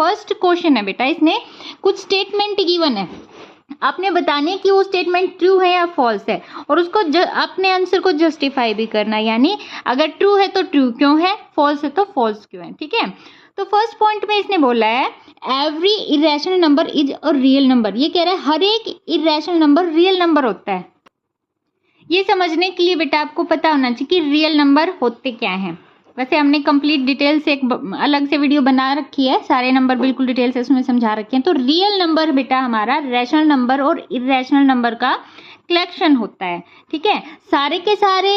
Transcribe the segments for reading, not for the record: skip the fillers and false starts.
First question है बेटा, इसने कुछ स्टेटमेंट गिवन है, आपने बताने कि वो स्टेटमेंट ट्रू है या फॉल्स है, और उसको अपने आंसर को जस्टिफाई भी करना, यानी अगर ट्रू है तो ट्रू क्यों है, फॉल्स है तो फॉल्स क्यों है। ठीक है, तो फर्स्ट पॉइंट में इसने बोला है every irrational number is a real number. ये कह रहा है हर एक इरेशनल नंबर रियल नंबर होता है। ये समझने के लिए बेटा आपको पता होना चाहिए कि रियल नंबर होते क्या हैं। वैसे हमने कंप्लीट डिटेल से एक अलग से वीडियो बना रखी है, सारे नंबर बिल्कुल डिटेल से उसमें समझा रखे हैं। तो रियल नंबर बेटा हमारा रैशनल नंबर और इरेशनल नंबर का कलेक्शन होता है। ठीक है, सारे के सारे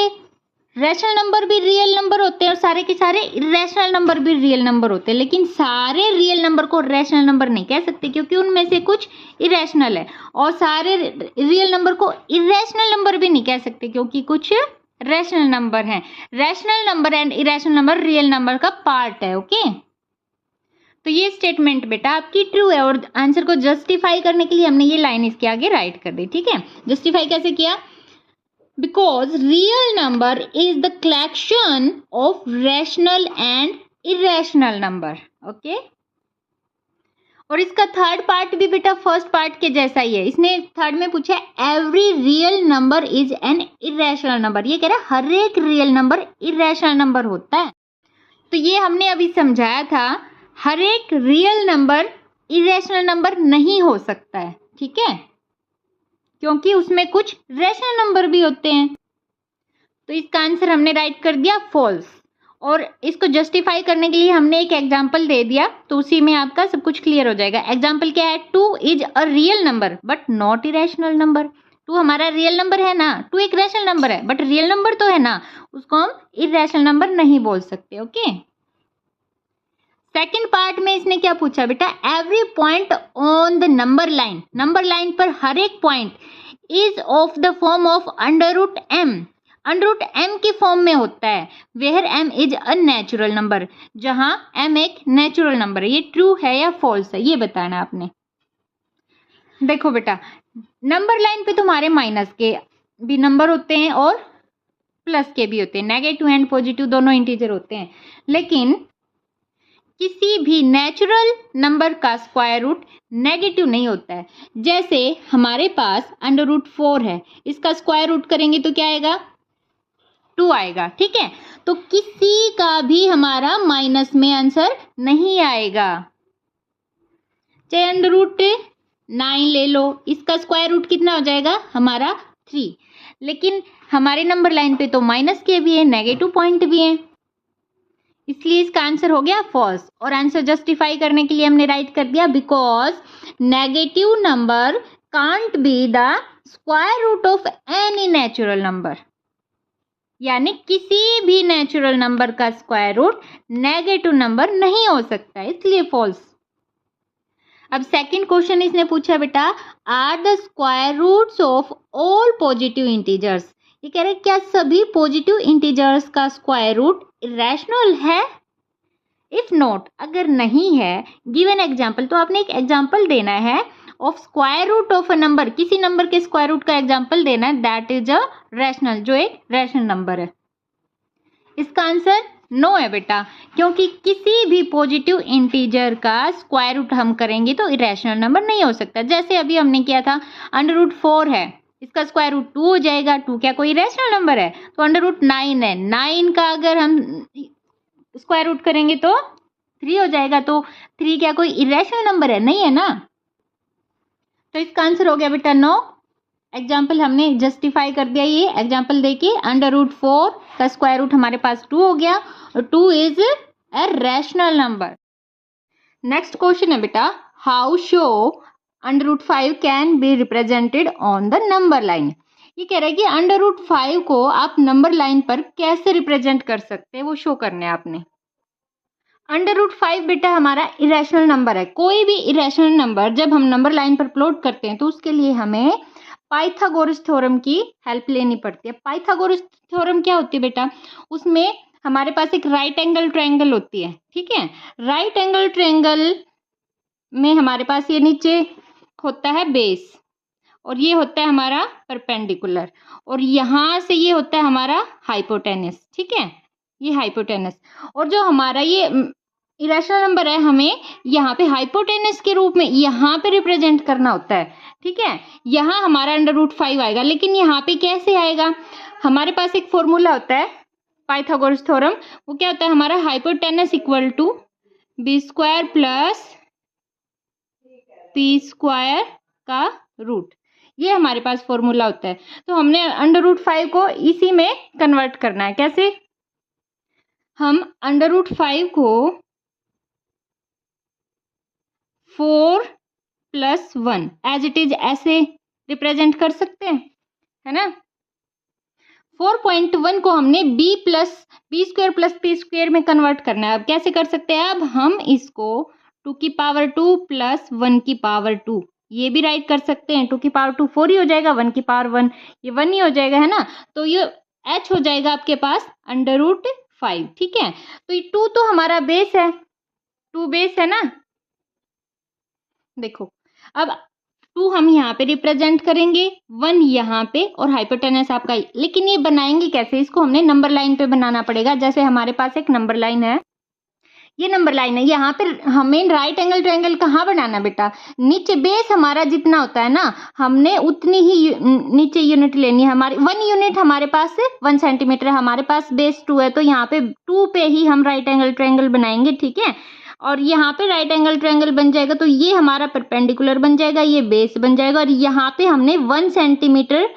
रैशनल नंबर भी रियल नंबर होते हैं और सारे के सारे इरेशनल नंबर भी रियल नंबर होते हैं, लेकिन सारे रियल नंबर को रैशनल नंबर नहीं कह सकते क्योंकि उनमें से कुछ इरेशनल है, और सारे रियल नंबर को इरेशनल नंबर भी नहीं कह सकते क्योंकि कुछ रैशनल नंबर हैं। Rational number and irrational number real number का पार्ट है। ओके, तो ये स्टेटमेंट बेटा आपकी ट्रू है, और आंसर को जस्टिफाई करने के लिए हमने ये लाइन इसके आगे राइट कर दी। ठीक है, जस्टिफाई कैसे किया, because real number is the collection of rational and irrational number. Okay, और इसका थर्ड पार्ट भी बेटा फर्स्ट पार्ट के जैसा ही है। इसने थर्ड में पूछा every real number is an irrational number. ये कह रहा है हर एक रियल नंबर इरेशनल नंबर होता है। तो ये हमने अभी समझाया था, हर एक रियल नंबर इरेशनल नंबर नहीं हो सकता है। ठीक है, क्योंकि उसमें कुछ रैशनल नंबर भी होते हैं। तो इसका आंसर हमने राइट कर दिया फॉल्स, और इसको जस्टिफाई करने के लिए हमने एक एग्जाम्पल दे दिया, तो उसी में आपका सब कुछ क्लियर हो जाएगा। एग्जाम्पल क्या है, 2 is a real number but not irrational number. 2 हमारा रियल नंबर है ना, 2 एक रैशनल नंबर है बट रियल नंबर तो है ना, उसको हम इरेशनल नंबर नहीं बोल सकते। ओके, सेकेंड पार्ट में इसने क्या पूछा बेटा, every point on the number line, number line पर हर एक point is of the form of under root M, under root M की फॉर्म में होता है, where M is a natural number, जहां एम एक नेचुरल नंबर है। ये ट्रू है या फॉल्स है, ये बताना आपने। देखो बेटा, नंबर लाइन पे तुम्हारे माइनस के भी नंबर होते हैं और प्लस के भी होते हैं, नेगेटिव एंड पॉजिटिव दोनों इंटीजर होते हैं, लेकिन किसी भी नेचुरल नंबर का स्क्वायर रूट नेगेटिव नहीं होता है। जैसे हमारे पास अंडर रूट 4 है, इसका स्क्वायर रूट करेंगे तो क्या आएगा, 2 आएगा। ठीक है, तो किसी का भी हमारा माइनस में आंसर नहीं आएगा। चाहे अंडर रूट 9 ले लो, इसका स्क्वायर रूट कितना हो जाएगा हमारा 3, लेकिन हमारे नंबर लाइन पे तो माइनस के भी है, नेगेटिव पॉइंट भी है, इसलिए इसका आंसर हो गया फॉल्स। और आंसर जस्टिफाई करने के लिए हमने राइट कर दिया because negative number can't be the square root of any natural number, यानी किसी भी नेचुरल नंबर का स्क्वायर रूट नेगेटिव नंबर नहीं हो सकता, इसलिए फॉल्स। अब सेकंड क्वेश्चन इसने पूछा बेटा, are the square roots of all positive integers. ये कह रहे क्या सभी पॉजिटिव इंटीजर्स का स्क्वायर रूट इरेशनल है। इफ नॉट, अगर नहीं है, गिवन एग्जाम्पल, तो आपने एक एग्जाम्पल देना है of square root of a number, किसी नंबर के स्क्वायर रूट का एग्जाम्पल देना है दैट इज अ रैशनल, जो एक रैशनल नंबर है। इसका आंसर नो है बेटा, क्योंकि किसी भी पॉजिटिव इंटीजर का स्क्वायर रूट हम करेंगे तो इरेशनल नंबर नहीं हो सकता। जैसे अभी हमने किया था, अंडर रूट 4 है, इसका स्क्वायर रूट 2 हो जाएगा, 2 क्या कोई इरेशनल नंबर है, तो अंडर रूट 9 है, 9 का अगर हम स्क्वायर रूट करेंगे तो 3 हो जाएगा, तो 3 क्या कोई इरेशनल नंबर है, नहीं है ना, तो इसका आंसर हो गया बेटा नो। एग्जाम्पल हमने जस्टिफाई कर दिया, ये एग्जाम्पल देखिए, अंडर रूट 4 का स्क्वायर रूट हमारे पास 2 हो गया, और 2 is a rational number. Next question है बेटा, how show under root 5 can be represented on the number line. ये कह रहा है कि अंडर रूट 5 को आप नंबर लाइन पर कैसे रिप्रेजेंट कर सकते हैं, वो शो करने हैं आपने। अंडर रूट 5 बेटा हमारा इरेशनल नंबर है। कोई भी इरेशनल नंबर जब हम नंबर लाइन पर प्लॉट करते हैं तो उसके लिए हमें पाइथागोरस थ्योरम की हेल्प लेनी पड़ती है। पाइथागोरस थ्योरम क्या होती है बेटा, उसमें हमारे पास एक राइट एंगल ट्रायंगल होती है। ठीक है, राइट एंगल ट्रायंगल में हमारे पास ये नीचे होता है बेस, और ये होता है हमारा परपेंडिकुलर, और यहाँ से ये होता है हमारा हाइपोटेनस। ठीक है, ये हाइपोटेनस, और जो हमारा ये इरेशनल नंबर है, हमें यहाँ पे हाइपोटेनस के रूप में यहाँ पे रिप्रेजेंट करना होता है, ठीक है। यहाँ हमारा √5 आएगा, लेकिन यहाँ पे कैसे आएगा, हमारे पास एक फॉर्मूला होता है पाइथागोरस थ्योरम। वो क्या होता है हमारा, hypotenuse equal to b² plus p² का रूट, ये हमारे पास फॉर्मूला होता है। तो हमने √5 को इसी में कन्वर्ट करना है। कैसे, हम √5 को 4 + 1 एज इट इज ऐसे रिप्रेजेंट कर सकते हैं, है ना। 4.1 को हमने b² + p² में कन्वर्ट करना है। अब कैसे कर सकते हैं, अब हम इसको 2 की पावर 2 + 1 की पावर 2 ये भी राइट कर सकते हैं। 2 की पावर 2 4 ही हो जाएगा, 1 की पावर 1 ये 1 ही हो जाएगा, है ना। तो ये h हो जाएगा आपके पास √5, ठीक है। तो ये 2 तो हमारा बेस है, 2 बेस है ना। देखो अब 2 हम यहाँ पे रिप्रेजेंट करेंगे, 1 यहाँ पे और हाइपोटेनस आपका, लेकिन ये बनाएंगे कैसे, इसको हमने नंबर लाइन पे बनाना पड़ेगा। जैसे हमारे पास एक नंबर लाइन है, ये नंबर लाइन है, यहाँ पे हमें राइट एंगल ट्रायंगल कहाँ बनाना बेटा, नीचे बेस हमारा जितना होता है ना, हमने उतनी ही नीचे यूनिट लेनी है। हमारी 1 यूनिट हमारे पास 1 सेंटीमीटर है, हमारे पास बेस 2 है, तो यहाँ पे 2 पे ही हम राइट एंगल ट्रायंगल बनाएंगे, ठीक है। और यहाँ पे राइट एंगल ट्रायंगल बन जाएगा, तो ये हमारा परपेंडिकुलर बन जाएगा, ये बेस बन जाएगा, और यहाँ पे हमने 1 सेंटीमीटर,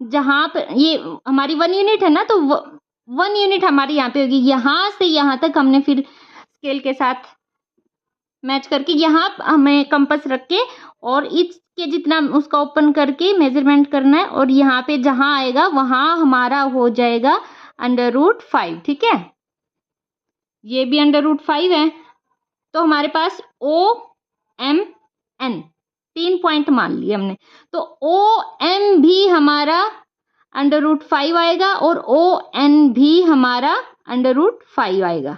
जहाँ पे ये हमारी 1 यूनिट है ना, तो 1 यूनिट हमारी यहाँ पे होगी। यहाँ से यहाँ तक हमने फिर स्केल के साथ मैच करके यहाँ हमें कंपास रख के और इसके जितना उसका ओपन करके मेजरमेंट करना है, और यहाँ पे जहाँ आएगा वहाँ हमारा हो जाएगा √5, ठीक है। ये भी √5 है, तो हमारे पास OMN 3 पॉइंट मान लिए हमने, तो OM भी हमारा √5 आएगा और ON भी हमारा √5 आएगा,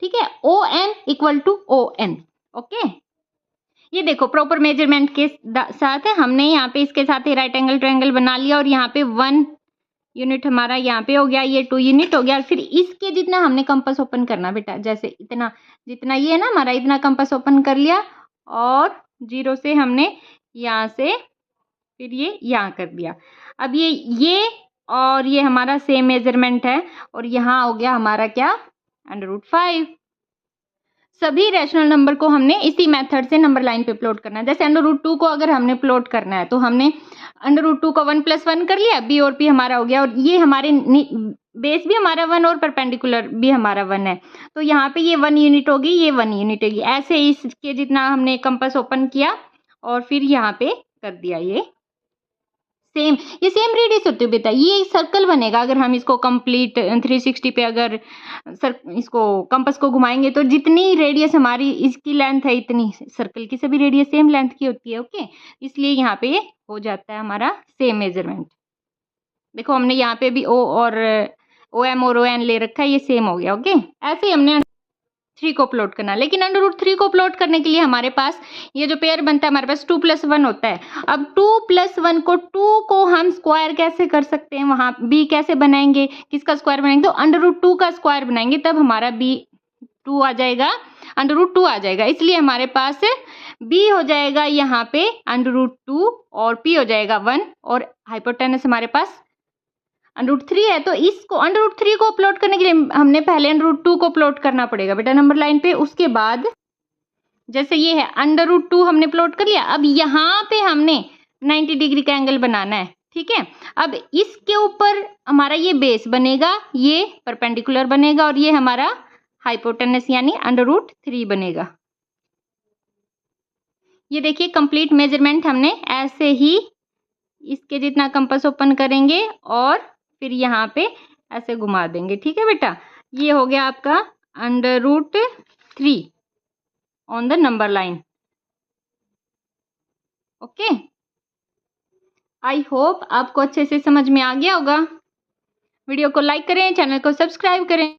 ठीक है। OM = ON, okay. ये देखो प्रॉपर मेजरमेंट के साथ है, हमने यहाँ पे इसके साथ ही राइट एंगल ट्रायंगल बना लिया, और यहाँ पे 1 यूनिट हमारा यहाँ पे हो गया, ये 2 यूनिट हो गया। फिर इसके जितना हमने कंपास ओपन करना बेटा, जैसे इतना जितना ये है ना हमारा, इतना कंपास ओपन कर लिया, और 0 से हमने यहाँ से फिर ये यहाँ कर दिया। अब ये और ये हमारा सेम मेजरमेंट है, और यहाँ हो गया हमारा क्या, √5। सभी रैशनल नंबर को हमने इसी मेथड से नंबर लाइन पे प्लॉट करना है। जैसे √2 को अगर हमने प्लॉट करना है, तो हमने √2 को 1 + 1 कर लिया, b और p हमारा हो गया, और ये हमारे बेस भी हमारा 1 और परपेंडिकुलर भी हमारा 1 है, तो यहाँ पे ये 1 यूनिट होगी, ये 1 यूनिट होगी। ऐसे इसके जितना हमने कंपास ओपन किया और फिर यहाँ पे कर दिया, ये सेम रेडियस होती है बेटा। ये सर्कल बनेगा अगर हम इसको कंप्लीट 360 पे अगर इसको कंपास को घुमाएंगे, तो जितनी रेडियस हमारी इसकी लेंथ है, इतनी सर्कल की सभी रेडियस सेम लेंथ की होती है, ओके। इसलिए यहाँ पे हो जाता है हमारा सेम मेजरमेंट। देखो हमने यहाँ पे भी O और OM और ON ले रखा है, ये सेम हो गया, ओके। ऐसे ही हमने 3 को प्लॉट करना, लेकिन √3 को प्लॉट करने के लिए हमारे पास ये जो पेयर बनता है, हमारे पास 2 + 1 होता है। अब 2 + 1 को 2 को हम स्क्वायर कैसे कर सकते हैं, वहां b कैसे बनाएंगे, किसका स्क्वायर बनाएंगे, तो √2 का स्क्वायर बनाएंगे, तब हमारा b2 आ जाएगा, √2 आ जाएगा। इसलिए हमारे पास b हो जाएगा यहाँ पे √2 और p हो जाएगा 1, और हाइपोटेनस हमारे पास √3 है। तो इसको √3 को प्लॉट करने के लिए हमने पहले √2 को प्लॉट करना पड़ेगा बेटा नंबर लाइन पे। उसके बाद जैसे ये है √2 हमने प्लॉट कर लिया, अब यहाँ पे हमने 90 डिग्री का एंगल बनाना है, ठीक है। अब इसके ऊपर हमारा ये बेस बनेगा, ये परपेंडिकुलर बनेगा, और ये हमारा हाइपोटेनस यानी √3 बनेगा। ये देखिए कंप्लीट मेजरमेंट हमने ऐसे ही इसके जितना कंपास ओपन करेंगे और फिर यहाँ पे ऐसे घुमा देंगे, ठीक है बेटा। ये हो गया आपका √3 on the number line, okay. I hope आपको अच्छे से समझ में आ गया होगा। वीडियो को लाइक करें, चैनल को सब्सक्राइब करें।